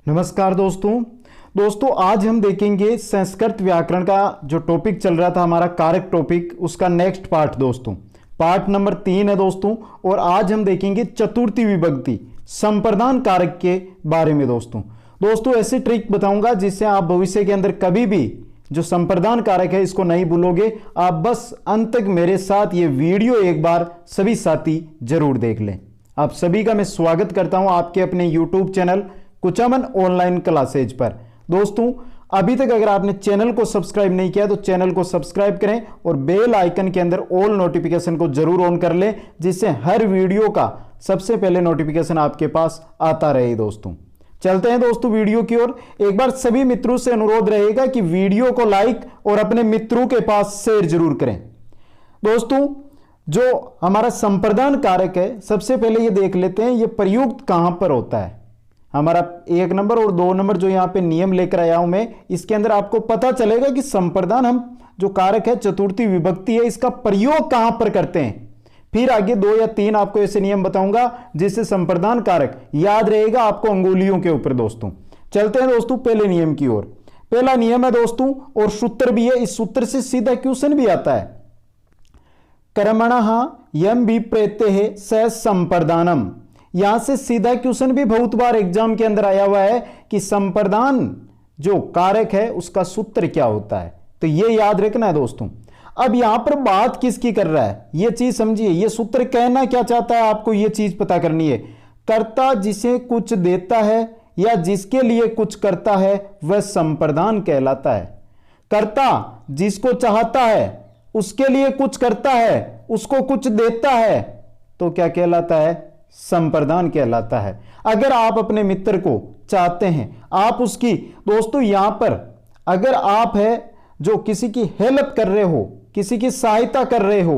नमस्कार दोस्तों आज हम देखेंगे संस्कृत व्याकरण का जो टॉपिक चल रहा था हमारा कारक टॉपिक, उसका नेक्स्ट पार्ट दोस्तों, पार्ट नंबर 3 है दोस्तों। और आज हम देखेंगे चतुर्थी विभक्ति संप्रदान कारक के बारे में दोस्तों ऐसे ट्रिक बताऊंगा जिससे आप भविष्य के अंदर कभी भी जो संप्रदान कारक है इसको नहीं भूलोगे। आप बस अंत तक मेरे साथ ये वीडियो एक बार सभी साथी जरूर देख लें। आप सभी का मैं स्वागत करता हूं आपके अपने YouTube channel Kuchaman online classes पर। दोस्तों अभी तक अगर आपने चैनल को सब्सक्राइब नहीं किया तो चैनल को सब्सक्राइब करें और बेल आइकन के अंदर ऑल नोटिफिकेशन को जरूर ऑन कर लें, जिससे हर वीडियो का सबसे पहले नोटिफिकेशन आपके पास आता रहे। दोस्तों चलते हैं दोस्तों वीडियो की ओर। एक बार सभी मित्रों से अनुरोध रहेगा कि वीडियो को लाइक और अपने मित्रों के पास शेयर जरूर करें। दोस्तों जो हमारा संप्रदान कारक है, सबसे पहले ये देख लेते हैं ये प्रयुक्त कहां पर होता है। हमारा 1 नंबर और 2 नंबर जो यहां पे नियम लेकर आया हूं मैं, इसके अंदर आपको पता चलेगा कि संप्रदान हम जो कारक है चतुर्थी विभक्ति है, इसका प्रयोग कहां पर करते हैं। फिर आगे 2 या 3 आपको ऐसे नियम बताऊंगा जिससे संप्रदान कारक याद रहेगा आपको अंगुलियों के ऊपर। दोस्तों चलते हैं दोस्तों पहले नियम की ओर। पहला नियम है दोस्तों और सूत्र भी है, इस सूत्र से सीधा क्वेश्चन भी आता है। कर्मणः यम विप्रेते स संप्रदानम। यहां से सीधा क्वेश्चन भी बहुत बार एग्जाम के अंदर आया हुआ है कि संप्रदान जो कारक है उसका सूत्र क्या होता है, तो यह याद रखना है दोस्तों। अब यहां पर बात किसकी कर रहा है यह चीज समझिए, यह सूत्र कहना क्या चाहता है आपको यह चीज पता करनी है। कर्ता जिसे कुछ देता है या जिसके लिए कुछ करता है वह संप्रदान कहलाता है। कर्ता जिसको चाहता है उसके लिए कुछ करता है, उसको कुछ देता है, तो क्या कहलाता है, संप्रदान कहलाता है। अगर आप अपने मित्र को चाहते हैं, आप उसकी दोस्तों यहां पर अगर आप है जो किसी की हेल्प कर रहे हो, किसी की सहायता कर रहे हो,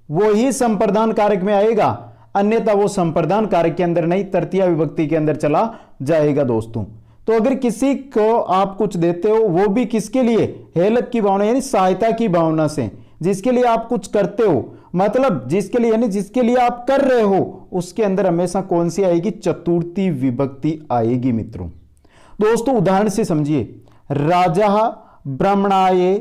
वो ही संप्रदान कारक में आएगा, अन्यथा वो संप्रदान कारक के अंदर नहीं तृतीया विभक्ति के अंदर चला जाएगा। दोस्तों तो अगर किसी को आप कुछ देते हो वो भी किसके लिए, हेल्प की भावना यानी सहायता की भावना से, जिसके लिए आप कुछ करते हो मतलब जिसके लिए यानी जिसके लिए आप कर रहे हो, उसके अंदर हमेशा कौन सी आएगी, चतुर्थी विभक्ति आएगी मित्रों। दोस्तों उदाहरण से समझिए, राजा ब्राह्मणाय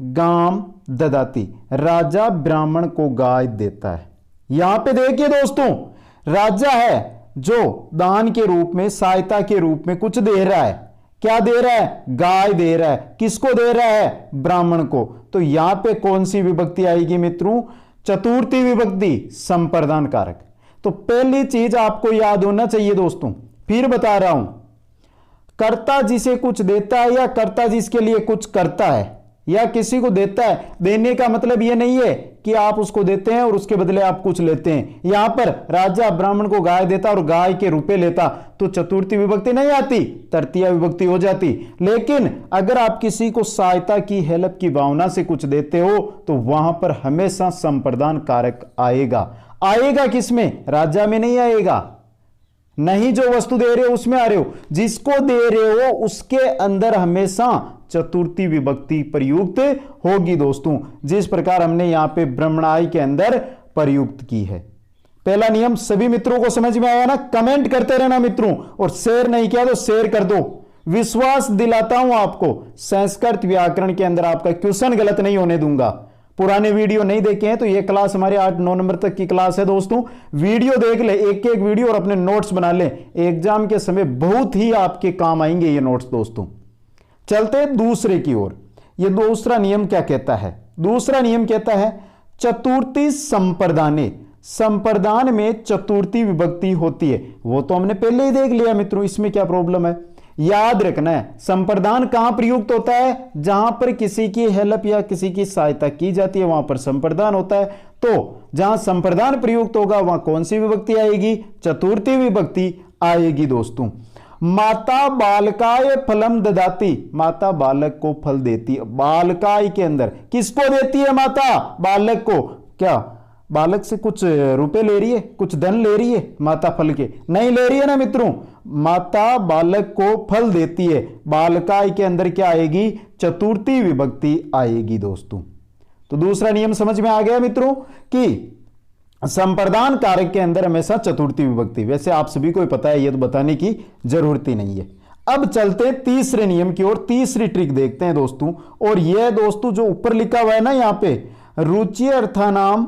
गाम ददाति। राजा ब्राह्मण को गाय देता है। यहां पे देखिए दोस्तों, राजा है जो दान के रूप में, सहायता के रूप में कुछ दे रहा है। क्या दे रहा है, गाय दे रहा है। किसको दे रहा है, ब्राह्मण को। तो यहां पे कौन सी विभक्ति आएगी मित्रों, चतुर्थी विभक्ति संप्रदान कारक। तो पहली चीज आपको याद होना चाहिए दोस्तों, फिर बता रहा हूं, कर्ता जिसे कुछ देता है या कर्ता जिसके लिए कुछ करता है या किसी को देता है। देने का मतलब यह नहीं है कि आप उसको देते हैं और उसके बदले आप कुछ लेते हैं। यहां पर राजा ब्राह्मण को गाय देता और गाय के रुपए लेता तो चतुर्थी विभक्ति नहीं आती, तृतीया विभक्ति हो जाती। लेकिन अगर आप किसी को सहायता की, हेल्प की भावना से कुछ देते हो तो वहां पर हमेशा संप्रदान कारक आएगा। आएगा किसमें, राजा में नहीं आएगा, नहीं जो वस्तु दे रहे हो उसमें आ रहे हो, जिसको दे रहे हो उसके अंदर हमेशा चतुर्थी विभक्ति प्रयुक्त होगी। दोस्तों जिस प्रकार हमने यहां पे ब्रह्मणाय के अंदर प्रयुक्त की है। पहला नियम सभी मित्रों को समझ में आया ना, कमेंट करते रहना मित्रों, और शेयर नहीं किया तो शेयर कर दो। विश्वास दिलाता हूं आपको, संस्कृत व्याकरण के अंदर आपका क्वेश्चन गलत नहीं होने दूंगा। पुराने वीडियो नहीं देखे हैं तो यह क्लास हमारे 8-9 नंबर तक की क्लास है दोस्तों। वीडियो देख ले, एक एक वीडियो, और अपने नोट्स बना ले, एग्जाम के समय बहुत ही आपके काम आएंगे ये नोट्स। दोस्तों चलते हैं दूसरे की ओर। ये दूसरा नियम क्या कहता है, दूसरा नियम कहता है चतुर्थी संप्रदाने। संप्रदान में चतुर्थी विभक्ति होती है, वो तो हमने पहले ही देख लिया मित्रों, इसमें क्या प्रॉब्लम है। याद रखना है संप्रदान कहां प्रयुक्त होता है, जहां पर किसी की हेल्प या किसी की सहायता की जाती है वहां पर संप्रदान होता है। तो जहां संप्रदान प्रयुक्त होगा वहां कौन सी विभक्ति आएगी, चतुर्थी विभक्ति आएगी। दोस्तों माता बालकाय फलम ददाती। माता बालक को फल देती है। बालकाय के अंदर किसको देती है माता, बालक को। क्या बालक से कुछ रुपए ले रही है, कुछ धन ले रही है माता फल के, नहीं ले रही है ना मित्रों। माता बालक को फल देती है, बालकाय के अंदर क्या आएगी, चतुर्थी विभक्ति आएगी। दोस्तों तो दूसरा नियम समझ में आ गया मित्रों कि संप्रदान कारक के अंदर हमेशा चतुर्थी विभक्ति। वैसे आप सभी को पता है, ये तो बताने की जरूरत ही नहीं है। अब चलते हैं तीसरे नियम की ओर, तीसरी ट्रिक देखते हैं दोस्तों। और यह दोस्तों जो ऊपर लिखा हुआ है ना यहां पे, रुचि अर्थानाम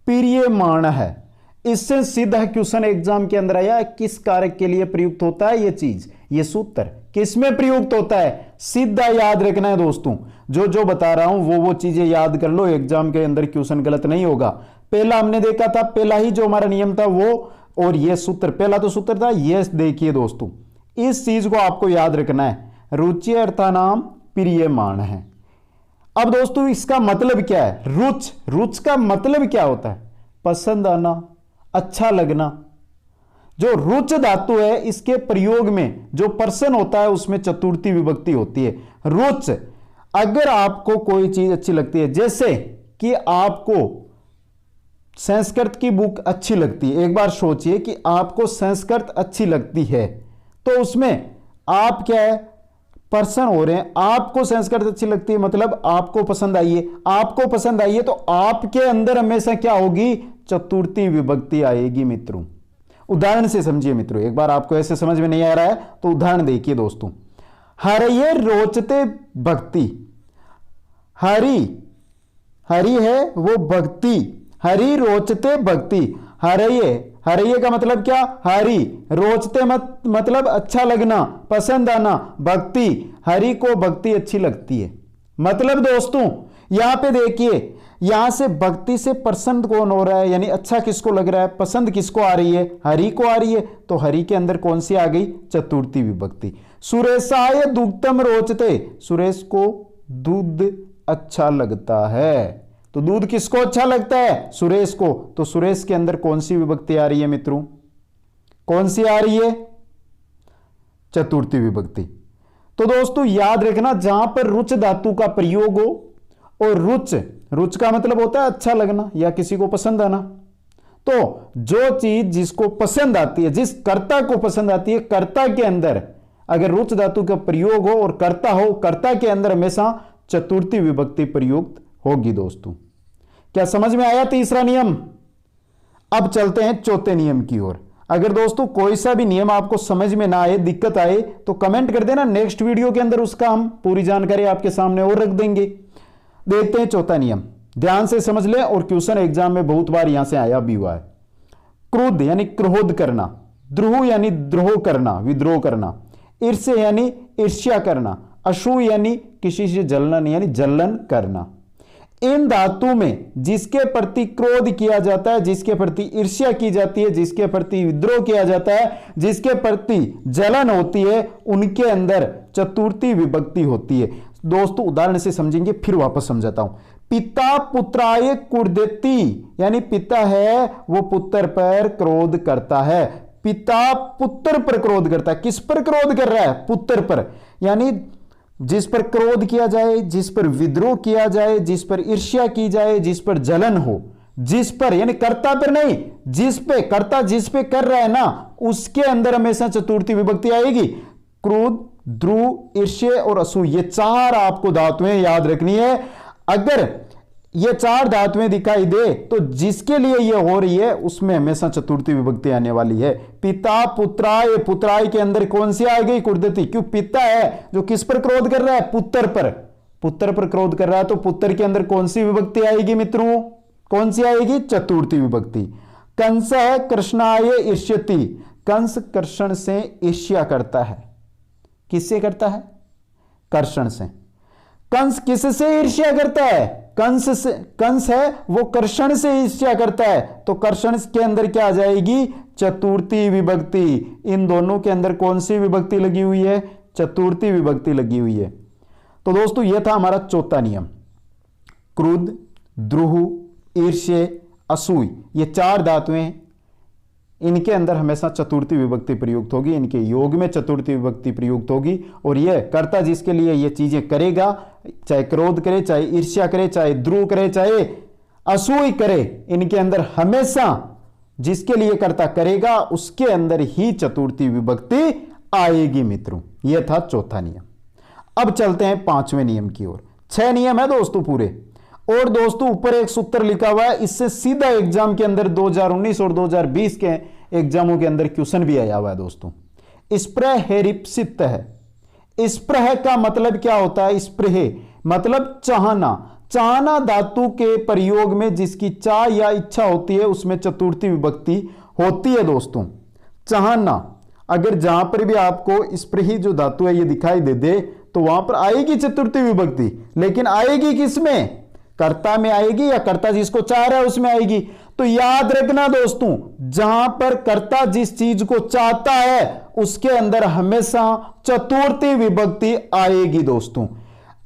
प्रियमाण है, इससे सीधा क्वेश्चन एग्जाम के अंदर आया, किस कारक के लिए प्रयुक्त होता है ये चीज, ये सूत्र किसमें प्रयुक्त होता है, सीधा याद रखना है दोस्तों। जो जो बता रहा हूं वो चीजें याद कर लो, एग्जाम के अंदर क्वेश्चन गलत नहीं होगा। पहला हमने देखा था, पहला ही जो हमारा नियम था वो, और ये सूत्र, पहला तो सूत्र था ये, देखिए दोस्तों इस चीज को आपको याद रखना है, रुचि अर्थानाम प्रियमाण है। अब दोस्तों इसका मतलब क्या है, रुच, रुच का मतलब क्या होता है, पसंद आना, अच्छा लगना। जो रुच धातु है इसके प्रयोग में जो पर्सन होता है उसमें चतुर्थी विभक्ति होती है। रुच, अगर आपको कोई चीज अच्छी लगती है, जैसे कि आपको संस्कृत की बुक अच्छी लगती है, एक बार सोचिए कि आपको संस्कृत अच्छी लगती है, तो उसमें आप क्या है, पर्सन हो रहे हैं, आपको संस्कृत अच्छी लगती है मतलब आपको पसंद आई है, आपको पसंद आई है तो आपके अंदर हमेशा क्या होगी, चतुर्थी विभक्ति आएगी मित्रों। उदाहरण से समझिए मित्रों, एक बार आपको ऐसे समझ में नहीं आ रहा है तो उदाहरण देखिए दोस्तों। हरिये रोचते भक्ति, हरि, हरि है वो भक्ति, हरि रोचते भक्ति, हरिये, हरिये का मतलब क्या, हरि, रोचते मतलब अच्छा लगना, पसंद आना, भक्ति, हरि को भक्ति अच्छी लगती है। मतलब दोस्तों यहां पे देखिए, यहां से भक्ति से पसंद कौन हो रहा है, यानी अच्छा किसको लग रहा है, पसंद किसको आ रही है, हरि को आ रही है, तो हरि के अंदर कौन सी आ गई, चतुर्थी विभक्ति। सुरेशाय दुग्धम रोचते, सुरेश को दूध अच्छा लगता है, तो दूध किसको अच्छा लगता है, सुरेश को, तो सुरेश के अंदर कौन सी विभक्ति आ रही है मित्रों, कौन सी आ रही है, चतुर्थी विभक्ति। तो दोस्तों याद रखना, जहां पर रुच धातु का प्रयोग हो, और रुच, रुच का मतलब होता है अच्छा लगना या किसी को पसंद आना, तो जो चीज जिसको पसंद आती है, जिस कर्ता को पसंद आती है, कर्ता के अंदर अगर रुच धातु का प्रयोग हो और कर्ता हो, कर्ता के अंदर हमेशा चतुर्थी विभक्ति प्रयुक्त होगी दोस्तों। क्या समझ में आया तीसरा नियम। अब चलते हैं चौथे नियम की ओर। अगर दोस्तों कोई सा भी नियम आपको समझ में ना आए, दिक्कत आए, तो कमेंट कर देना, नेक्स्ट वीडियो के अंदर उसका हम पूरी जानकारी आपके सामने और रख देंगे। देखते हैं चौथा नियम, ध्यान से समझ लें, और क्वेश्चन एग्जाम में बहुत बार यहां से आया भी हुआ है। क्रोध यानी क्रोध करना, द्रोह यानी द्रोह करना, विद्रोह करना, ईर्ष्या यानी ईर्ष्या करना, असूय यानी किसी से जलन यानी जलन करना। इन धातु में जिसके प्रति क्रोध किया जाता है, जिसके प्रति ईर्ष्या की जाती है, जिसके प्रति विद्रोह किया जाता है, जिसके प्रति जलन होती है, उनके अंदर चतुर्थी विभक्ति होती है। दोस्तों उदाहरण से समझेंगे, फिर वापस समझाता हूं। पिता पुत्राय क्रोधति, यानी पिता है वो पुत्र पर क्रोध करता है, पिता पुत्र पर क्रोध करता है। किस पर क्रोध कर रहा है, पुत्र पर, यानी जिस पर क्रोध किया जाए, जिस पर विद्रोह किया जाए, जिस पर ईर्ष्या की जाए, जिस पर जलन हो, जिस पर, यानी कर्ता पर नहीं, जिस पे, कर्ता जिस पे कर रहा है ना, उसके अंदर हमेशा चतुर्थी विभक्ति आएगी। क्रोध, द्रोह, ईर्ष्या और असूय, ये चार आपको धातुएं याद रखनी है। अगर ये चार धातुएं दिखाई दे तो जिसके लिए ये हो रही है उसमें हमेशा चतुर्थी विभक्ति आने वाली है। पिता पुत्राय, पुत्राय के अंदर कौन सी आ गई, क्रोधति, क्यों, पिता है जो किस पर क्रोध कर रहा है, पुत्र पर, पुत्र पर क्रोध कर रहा है, तो पुत्र के अंदर कौन सी विभक्ति आएगी मित्रों, कौन सी आएगी, चतुर्थी विभक्ति। कंस है कृष्णाय ईर्ष्यति, कंस कृष्ण से ईर्ष्या करता है, किससे करता है, कृष्ण से। कंस किससे ईर्ष्या करता है, कंस से, कंस है वो कृष्ण से ईर्ष्या करता है, तो कृष्ण के अंदर क्या आ जाएगी, चतुर्थी विभक्ति। इन दोनों के अंदर कौन सी विभक्ति लगी हुई है, चतुर्थी विभक्ति लगी हुई है। तो दोस्तों यह था हमारा चौथा नियम। क्रोध, द्रोह, ईर्ष्या, असूय, ये चार धातुएं, इनके अंदर हमेशा चतुर्थी विभक्ति प्रयुक्त होगी, इनके योग में चतुर्थी विभक्ति प्रयुक्त होगी। और यह कर्ता जिसके लिए ये चीजें करेगा, चाहे क्रोध करे, चाहे ईर्ष्या करे, चाहे द्रोह करे, चाहे असूय करे, इनके अंदर हमेशा जिसके लिए कर्ता करेगा उसके अंदर ही चतुर्थी विभक्ति आएगी मित्रों। यह था चौथा नियम। अब चलते हैं पांचवें नियम की ओर। 6 नियम है दोस्तों पूरे, और दोस्तों ऊपर एक सूत्र लिखा हुआ है, इससे सीधा एग्जाम के अंदर 2019 और 2020 के एग्जामों के अंदर क्वेश्चन भी आया हुआ है दोस्तों। स्प्रे हेरिप्सित है, स्प्रह का मतलब क्या होता है? स्प्रह मतलब चाहना। चाहना धातु के प्रयोग में जिसकी चाह या इच्छा होती है उसमें चतुर्थी विभक्ति होती है दोस्तों। चाहना, अगर जहां पर भी आपको स्प्रही जो धातु है ये दिखाई दे दे तो वहां पर आएगी चतुर्थी विभक्ति, लेकिन आएगी किसमें? कर्ता में आएगी या कर्ता जिसको चाह रहा है उसमें आएगी। तो याद रखना दोस्तों, जहां पर कर्ता जिस चीज को चाहता है उसके अंदर हमेशा चतुर्थी विभक्ति आएगी दोस्तों।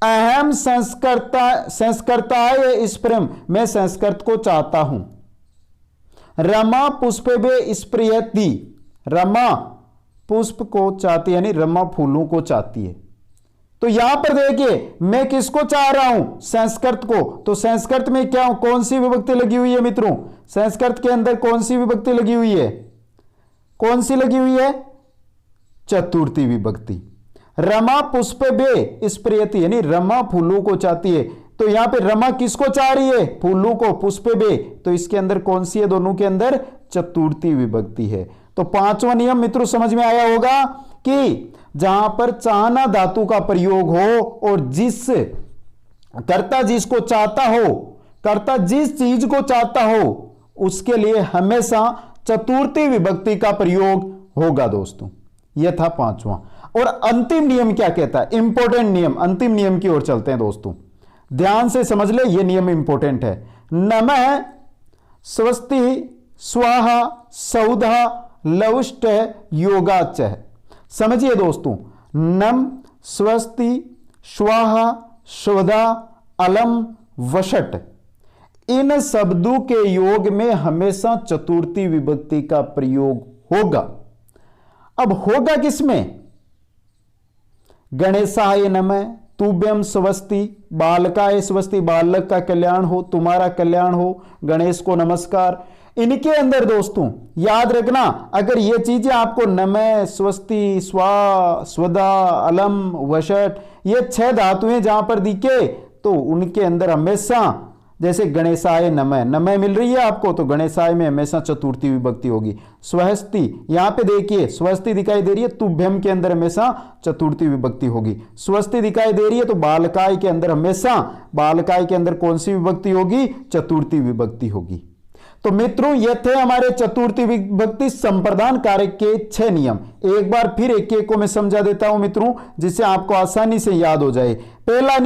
अहम संस्कर्ता है इस प्रेम, मैं संस्कृत को चाहता हूं। रमा पुष्पे स्प्रियति, रमा पुष्प को चाहती है, यानी रमा फूलों को चाहती है। तो यहां पर देखिए मैं किसको चाह रहा हूं? संस्कृत को। तो संस्कृत में क्या कौन सी विभक्ति लगी हुई है मित्रों? संस्कृत के अंदर कौन सी विभक्ति लगी हुई है? कौन सी लगी हुई है? चतुर्थी विभक्ति। रमा पुष्पे स्प्रियति, यानी रमा फूलों को चाहती है। तो यहां पे रमा किसको चाह रही है? फूलों को, पुष्पे। तो इसके अंदर कौन सी है? दोनों के अंदर चतुर्थी विभक्ति है। तो पांचवा नियम मित्रों समझ में आया होगा कि जहां पर चाहना धातु का प्रयोग हो और जिस कर्ता जिसको चाहता हो, कर्ता जिस चीज को चाहता हो उसके लिए हमेशा चतुर्थी विभक्ति का प्रयोग होगा दोस्तों। यह था पांचवा। और अंतिम नियम क्या कहता है? इंपॉर्टेंट नियम, अंतिम नियम की ओर चलते हैं दोस्तों। ध्यान से समझ ले, यह नियम इंपॉर्टेंट है। नमः स्वस्ति स्वाहा सौधा लवष्ट योगाच। समझिए दोस्तों, नम स्वस्ति स्वाहा स्वधा अलम वषट, इन शब्दों के योग में हमेशा चतुर्थी विभक्ति का प्रयोग होगा। अब होगा किसमें? गणेशाय नमः, तुभ्यम स्वस्ति, बालकाय स्वस्ति, बालक का कल्याण हो, तुम्हारा कल्याण हो, गणेश को नमस्कार। इनके अंदर दोस्तों याद रखना, अगर ये चीजें आपको नमः स्वस्ति स्वा स्वदा अलम वषट ये 6 धातुएं जहां पर दिखे तो उनके अंदर हमेशा, जैसे गणेशाय नमः, नमः मिल रही है आपको तो गणेशाय में हमेशा चतुर्थी विभक्ति होगी। स्वस्ति, यहां पे देखिए स्वस्ति दिखाई दे रही है, तुभ्यम के अंदर हमेशा चतुर्थी विभक्ति होगी। स्वस्ति दिखाई दे रही है तो बालकाय के अंदर हमेशा, बालकाय के अंदर कौन सी विभक्ति होगी? चतुर्थी विभक्ति होगी। तो मित्रों ये थे हमारे चतुर्थी विभक्ति संप्रदान कारक के 6 नियम। एक बार फिर एक एक को मैं समझा देता हूं मित्रों, जिससे आपको आसानी से याद हो जाए। पहला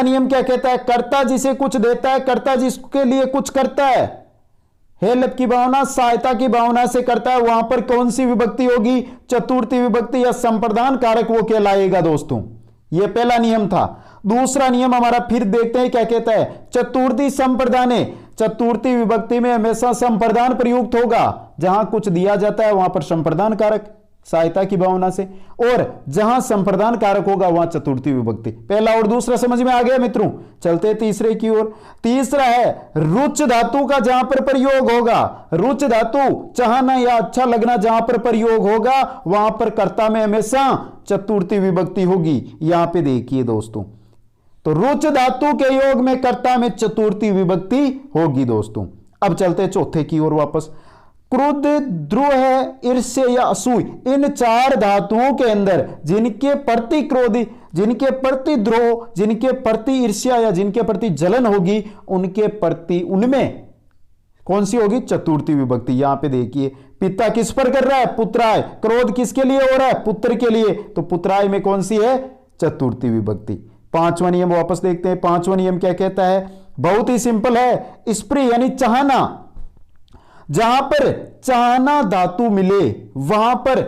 नियम क्या कहता है? कर्ता जिसे कुछ देता है, कर्ता जिसके लिए कुछ करता है, हेल्प की भावना, सहायता की भावना से करता है, वहां पर कौन सी विभक्ति होगी? चतुर्थी विभक्ति या संप्रदान कारक वो कहलाएगा दोस्तों। यह पहला नियम था। दूसरा नियम हमारा फिर देखते हैं क्या कहता है? चतुर्थी संप्रदाने, चतुर्थी विभक्ति में हमेशा संप्रदान प्रयुक्त होगा। जहां कुछ दिया जाता है वहां पर संप्रदान कारक, सहायता की भावना से, और जहां संप्रदान कारक होगा वहां चतुर्थी विभक्ति। पहला और दूसरा समझ में आ गया मित्रों। चलते तीसरे की ओर। तीसरा है रुच धातु का जहां पर प्रयोग होगा, रुच धातु चाहना या अच्छा लगना जहां पर प्रयोग होगा वहां पर कर्ता में हमेशा चतुर्थी विभक्ति होगी। यहां पे देखिए दोस्तों, तो रुच धातु के योग में कर्ता में चतुर्थी विभक्ति होगी दोस्तों। अब चलते चौथे की ओर वापस। क्रोध, द्रोह, ईर्ष्या या असूय, इन 4 धातुओं के अंदर जिनके प्रति क्रोध, जिनके प्रति द्रोह, जिनके प्रति ईर्ष्या या जिनके प्रति जलन होगी उनके प्रति, उनमें कौन सी होगी? चतुर्थी विभक्ति। यहां पे देखिए पिता किस पर कर रहा है? पुत्राय। क्रोध किसके लिए हो रहा है? पुत्र के लिए। तो पुत्राय में कौन सी है? चतुर्थी विभक्ति। पांचवा नियम वापस देखते हैं। पांचवा नियम क्या कहता है? बहुत ही सिंपल है। स्प्री यानी चाहना, जहां पर चाहना धातु मिले वहां पर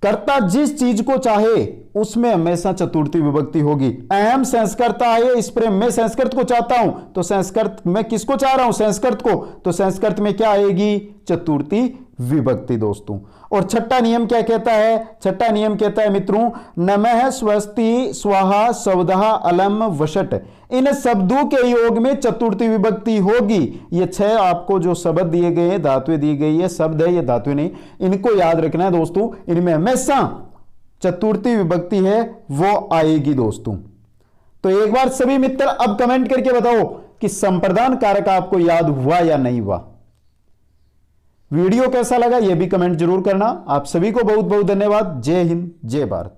कर्ता जिस चीज को चाहे उसमें हमेशा चतुर्थी विभक्ति होगी। अहम संस्कृता है इस प्रेम, मैं संस्कृत को चाहता हूं तो संस्कृत, मैं किसको चाह रहा हूं? संस्कृत को। तो संस्कृत में क्या आएगी? चतुर्थी विभक्ति दोस्तों। और छठा नियम क्या कहता है? छठा नियम कहता है मित्रों, नमः स्वस्ति स्वाहा सौधा अलम वषट, इन शब्दों के योग में चतुर्थी विभक्ति होगी। ये 6 आपको जो शब्द दिए गए हैं, धातुएं दी गई है, शब्द है, ये धातुएं नहीं, इनको याद रखना है दोस्तों। इनमें हमेशा चतुर्थी विभक्ति है वो आएगी दोस्तों। तो एक बार सभी मित्र अब कमेंट करके बताओ कि संप्रदान कारक आपको याद हुआ या नहीं हुआ। वीडियो कैसा लगा यह भी कमेंट जरूर करना। आप सभी को बहुत बहुत धन्यवाद। जय हिंद, जय भारत।